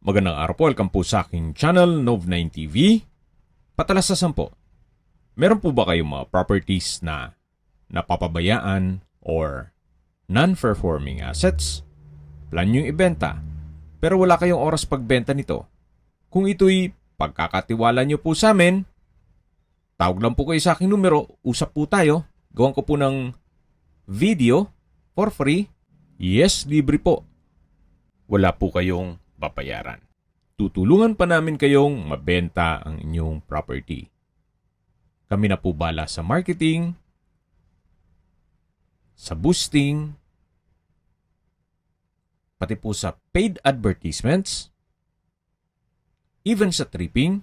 Magandang araw po, welcome po sa aking channel, Nov9 TV. Patalasasan po, meron po ba kayong mga properties na napapabayaan or non-performing assets? Plan nyo ibenta, pero wala kayong oras pagbenta nito. Kung ito'y pagkakatiwala nyo po sa amin, tawag lang po kayo sa aking numero, usap po tayo, gawan ko po ng video for free. Yes, libre po. Wala po kayong babayaran. Tutulungan pa namin kayong mabenta ang inyong property. Kami na po bala sa marketing, sa boosting, pati po sa paid advertisements, even sa tripping.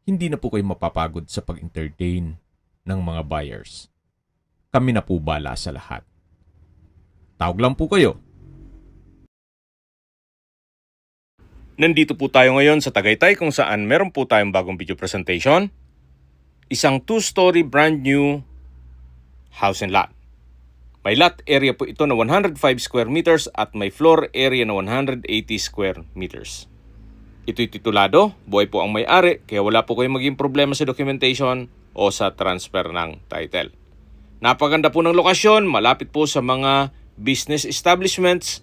Hindi na po kayo mapapagod sa pag-entertain ng mga buyers. Kami na po bala sa lahat. Tawag lang po kayo. Nandito po tayo ngayon sa Tagaytay kung saan meron po tayong bagong video presentation. Isang 2-story brand new house and lot. May lot area po ito na 105 square meters at may floor area na 180 square meters. Ito'y titulado, buhay po ang may-ari kaya wala po kayong maging problema sa documentation o sa transfer ng title. Napaganda po ng lokasyon, malapit po sa mga business establishments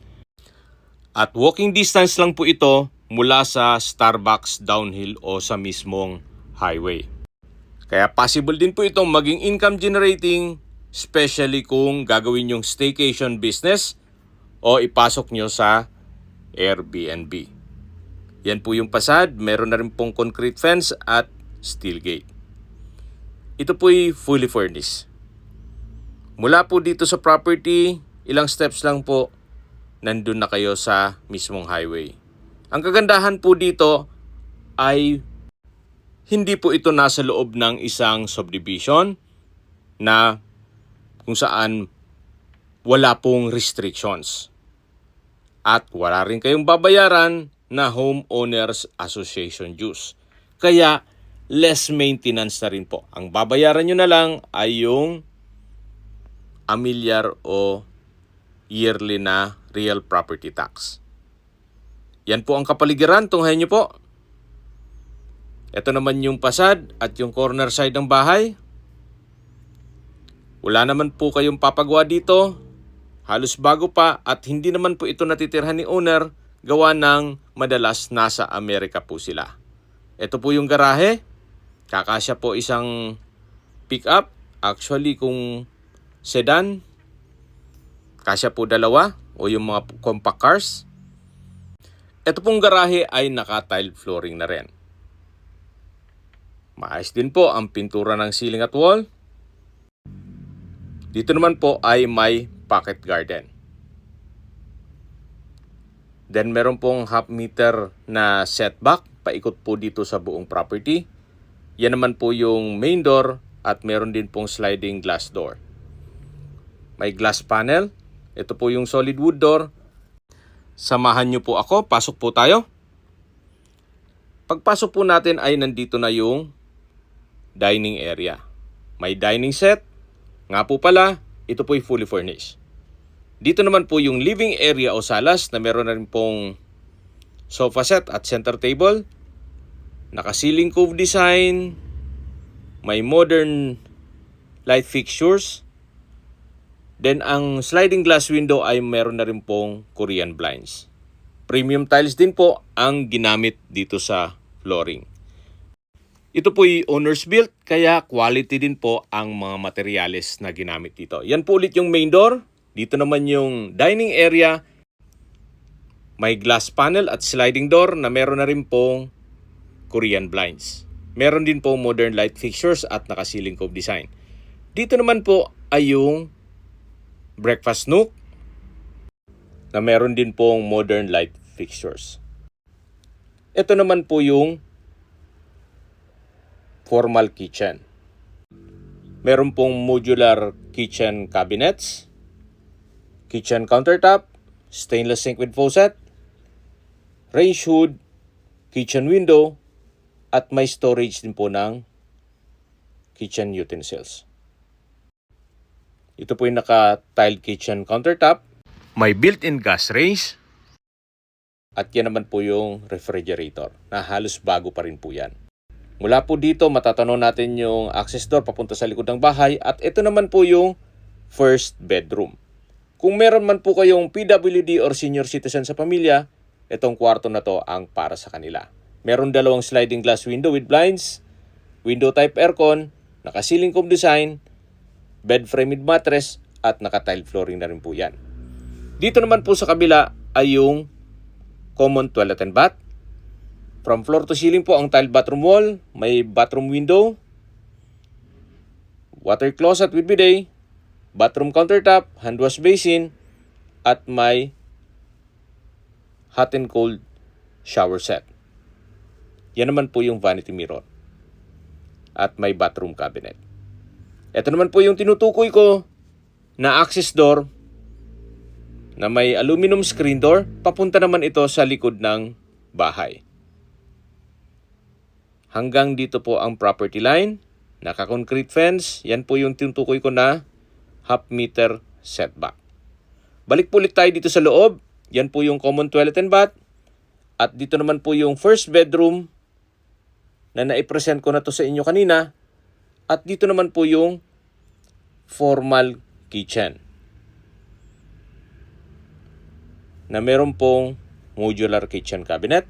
at walking distance lang po ito mula sa Starbucks downhill o sa mismong highway. Kaya possible din po itong maging income generating, especially kung gagawin yung staycation business o ipasok nyo sa Airbnb. Yan po yung pasad, meron na rin pong concrete fence at steel gate. Ito po'y fully furnished. Mula po dito sa property, ilang steps lang po, nandun na kayo sa mismong highway. Ang kagandahan po dito ay hindi po ito nasa loob ng isang subdivision na kung saan wala pong restrictions. At wala rin kayong babayaran na homeowners association dues. Kaya less maintenance na rin po. Ang babayaran nyo na lang ay yung amilyar o yearly na real property tax. Yan po ang kapaligiran, tunghayan nyo po. Ito naman yung pasad at yung corner side ng bahay. Wala naman po kayong papagawa dito. Halos bago pa at hindi naman po ito natitirhan ni owner, gawa ng madalas nasa Amerika po sila. Ito po yung garahe. Kakasya po isang pick-up. Actually kung sedan, kasya po dalawa o yung mga compact cars. Ito pong garahe ay naka-tile flooring na rin. Maayos din po ang pintura ng ceiling at wall. Dito naman po ay may pocket garden. Then meron pong half meter na setback paikot po dito sa buong property. Yan naman po yung main door at meron din pong sliding glass door. May glass panel. Ito po yung solid wood door. Samahan nyo po ako. Pasok po tayo. Pagpasok po natin ay nandito na yung dining area. May dining set. Nga po pala, ito po ay fully furnished. Dito naman po yung living area o salas na meron na rin pong sofa set at center table. Naka-ceiling cove design. May modern light fixtures. Then ang sliding glass window ay meron na rin pong Korean blinds. Premium tiles din po ang ginamit dito sa flooring. Ito po ay owner's built kaya quality din po ang mga materyales na ginamit dito. Yan po ulit yung main door. Dito naman yung dining area. May glass panel at sliding door na meron na rin pong Korean blinds. Meron din pong modern light fixtures at naka-ceiling cove design. Dito naman po ay yung breakfast nook na meron din pong modern light fixtures. Ito naman po yung formal kitchen. Meron pong modular kitchen cabinets, kitchen countertop, stainless sink with faucet, range hood, kitchen window, at may storage din po ng kitchen utensils. Ito po yung naka-tiled kitchen countertop. May built-in gas range. At yan naman po yung refrigerator na halos bago pa rin po yan. Mula po dito, matatanaw natin yung access door papunta sa likod ng bahay. At ito naman po yung first bedroom. Kung meron man po kayong PWD or senior citizen sa pamilya, itong kwarto na to ang para sa kanila. Meron dalawang sliding glass window with blinds, window type aircon, naka-ceiling cove design, bed frame with mattress, at naka-tile flooring na rin po yan. Dito naman po sa kabila ay yung common toilet and bath. From floor to ceiling po ang tile bathroom wall, may bathroom window, water closet with bidet, bathroom countertop, hand wash basin, at may hot and cold shower set. Yan naman po yung vanity mirror. At may bathroom cabinet. Ito naman po yung tinutukoy ko na access door na may aluminum screen door. Papunta naman ito sa likod ng bahay. Hanggang dito po ang property line. Naka-concrete fence. Yan po yung tinutukoy ko na half meter setback. Balik po ulit tayo dito sa loob. Yan po yung common toilet and bath. At dito naman po yung first bedroom na naipresent ko na to sa inyo kanina. At dito naman po yung formal kitchen na meron pong modular kitchen cabinet.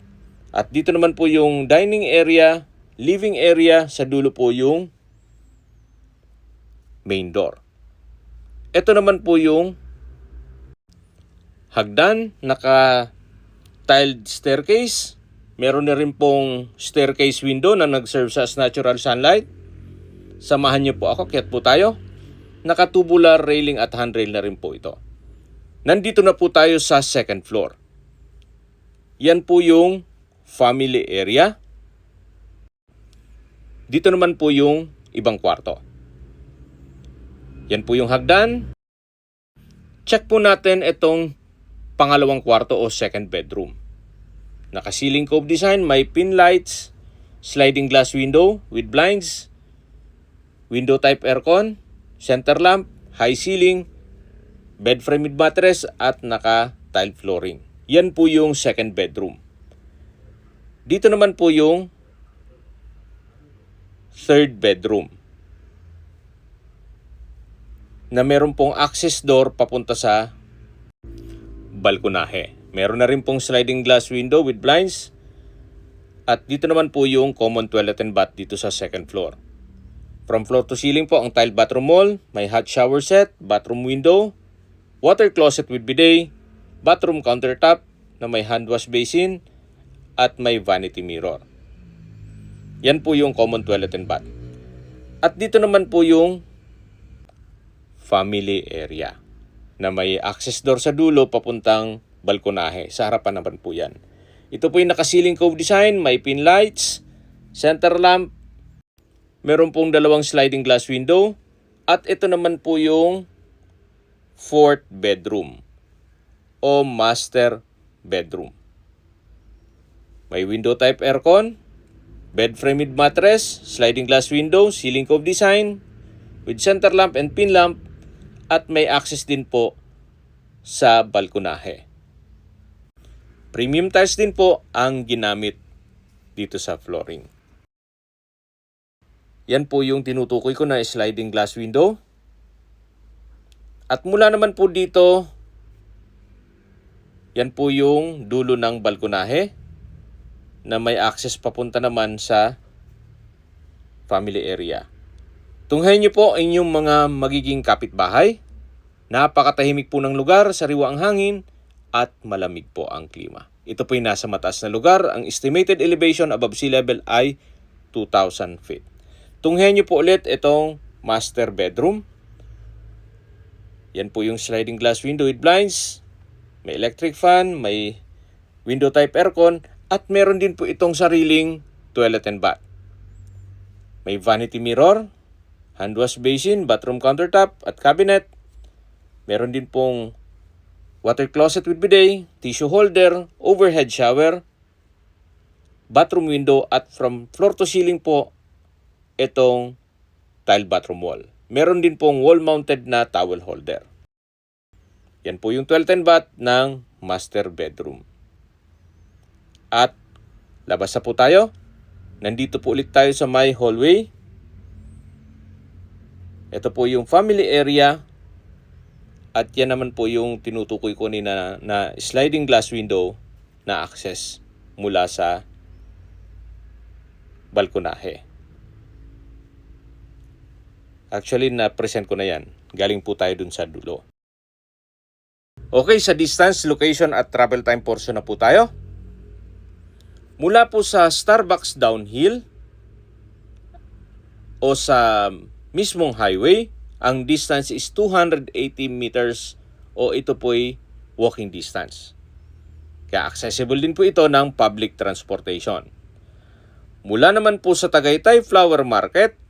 At dito naman po yung dining area, living area, sa dulo po yung main door. Ito naman po yung hagdan, naka-tiled staircase. Meron na rin pong staircase window na nag-serve as natural sunlight. Samahan niyo po ako, kiat po tayo. Naka-tubular railing at handrail na rin po ito. Nandito na po tayo sa second floor. Yan po yung family area. Dito naman po yung ibang kwarto. Yan po yung hagdan. Check po natin itong pangalawang kwarto o second bedroom. Naka-ceiling cove design, may pin lights, sliding glass window with blinds, window type aircon, center lamp, high ceiling, bed frame with mattress, at naka-tile flooring. Yan po yung second bedroom. Dito naman po yung third bedroom na meron pong access door papunta sa balkonahe. Meron na rin pong sliding glass window with blinds. At dito naman po yung common toilet and bath dito sa second floor. From floor to ceiling po ang tile bathroom wall, may hot shower set, bathroom window, water closet with bidet, bathroom countertop na may hand wash basin, at may vanity mirror. Yan po yung common toilet and bath. At dito naman po yung family area na may access door sa dulo papuntang balkonahe. Sa harapan naman po yan. Ito po yung naka-ceiling cove design, may pin lights, center lamp, meron pong dalawang sliding glass window, at ito naman po yung fourth bedroom o master bedroom. May window type aircon, bed frame with mattress, sliding glass window, ceiling cove design with center lamp and pin lamp, at may access din po sa balkonahe. Premium tiles din po ang ginamit dito sa flooring. Yan po yung tinutukoy ko na sliding glass window. At mula naman po dito, yan po yung dulo ng balkonahe na may access papunta naman sa family area. Tunghayin niyo po inyong mga magiging kapitbahay. Napakatahimik po ng lugar, sariwa ang hangin, at malamig po ang klima. Ito po yung nasa mataas na lugar. Ang estimated elevation above sea level ay 2,000 feet. Tunghayin niyo po ulit itong master bedroom. Yan po yung sliding glass window with blinds. May electric fan, may window type aircon, at meron din po itong sariling toilet and bath. May vanity mirror, hand wash basin, bathroom countertop at cabinet. Meron din pong water closet with bidet, tissue holder, overhead shower, bathroom window, at from floor to ceiling po itong tile bathroom wall. Meron din pong wall-mounted na towel holder. Yan po yung toilet and bath ng master bedroom. At labas na po tayo. Nandito po ulit tayo sa my hallway. Ito po yung family area. At yan naman po yung tinutukoy ko na sliding glass window na access mula sa balkonahe. Actually, na-present ko na yan. Galing po tayo dun sa dulo. Okay, sa distance, location at travel time portion na po tayo. Mula po sa Starbucks downhill o sa mismong highway, ang distance is 280 meters o ito po'y walking distance. Kaya accessible din po ito ng public transportation. Mula naman po sa Tagaytay Flower Market,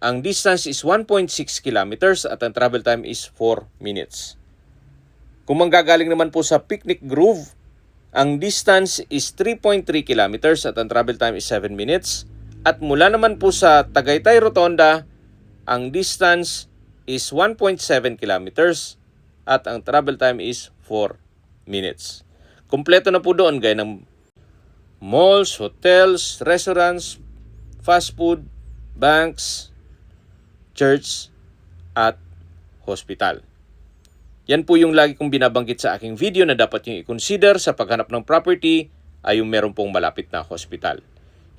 ang distance is 1.6 kilometers at ang travel time is 4 minutes. Kung manggagaling naman po sa Picnic Grove, ang distance is 3.3 kilometers at ang travel time is 7 minutes. At mula naman po sa Tagaytay Rotonda, ang distance is 1.7 kilometers at ang travel time is 4 minutes. Kompleto na po doon gaya ng malls, hotels, restaurants, fast food, banks, church, at hospital. Yan po yung lagi kong binabanggit sa aking video na dapat yung i-consider sa paghanap ng property ay yung meron pong malapit na hospital.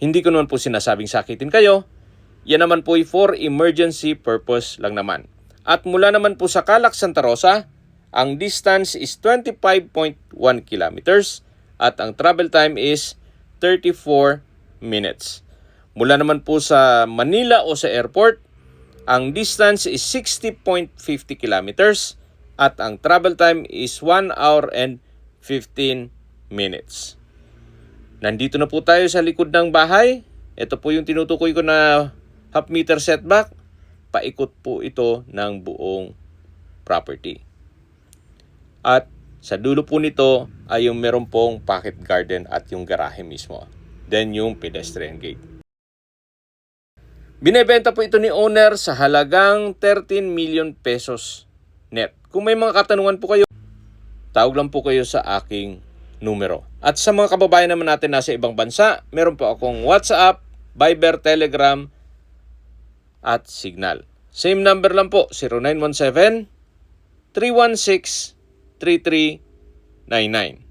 Hindi ko naman po sinasabing sakitin kayo. Yan naman po ay for emergency purpose lang naman. At mula naman po sa Calac, Santa Rosa, ang distance is 25.1 kilometers at ang travel time is 34 minutes. Mula naman po sa Manila o sa airport, ang distance is 60.50 kilometers at ang travel time is 1 hour and 15 minutes. Nandito na po tayo sa likod ng bahay. Ito po yung tinutukoy ko na half meter setback. Paikot po ito ng buong property. At sa dulo po nito ay yung meron pong pocket garden at yung garahe mismo. Then yung pedestrian gate. Binebenta po ito ni owner sa halagang 13 million pesos net. Kung may mga katanungan po kayo, tawag lang po kayo sa aking numero. At sa mga kababayan naman natin nasa ibang bansa, meron po akong WhatsApp, Viber, Telegram, at Signal. Same number lang po, 0917-316-3399.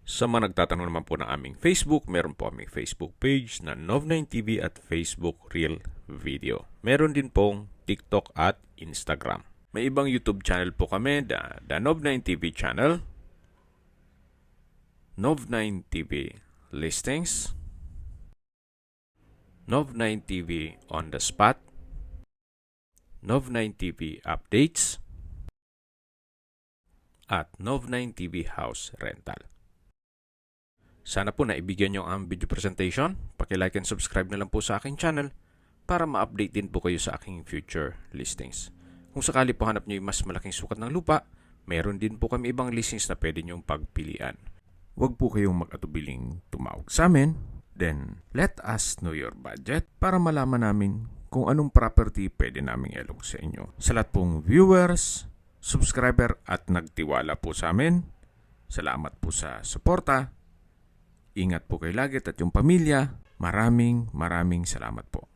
Sa mga nagtatanong naman po ng aming Facebook, meron po aming Facebook page na Nov9TV at Facebook Real Video. Meron din pong TikTok at Instagram. May ibang YouTube channel po kami, the Nov9TV channel, Nov9TV Listings, Nov9TV On The Spot, Nov9TV Updates, at Nov9TV House Rental. Sana po naibigyan nyo ang video presentation. Paki-like and subscribe na lang po sa aking channel para ma-update din po kayo sa aking future listings. Kung sakali po hanap nyo yung mas malaking sukat ng lupa, meron din po kami ibang listings na pwede nyong pagpilian. Huwag po kayong mag-atubiling tumawag sa amin. Then, let us know your budget para malaman namin kung anong property pwede naming ilog sa inyo. Sa lahat pong viewers, subscriber at nagtiwala po sa amin, salamat po sa suporta. Ingat po kayo lagi at yung pamilya. Maraming salamat po.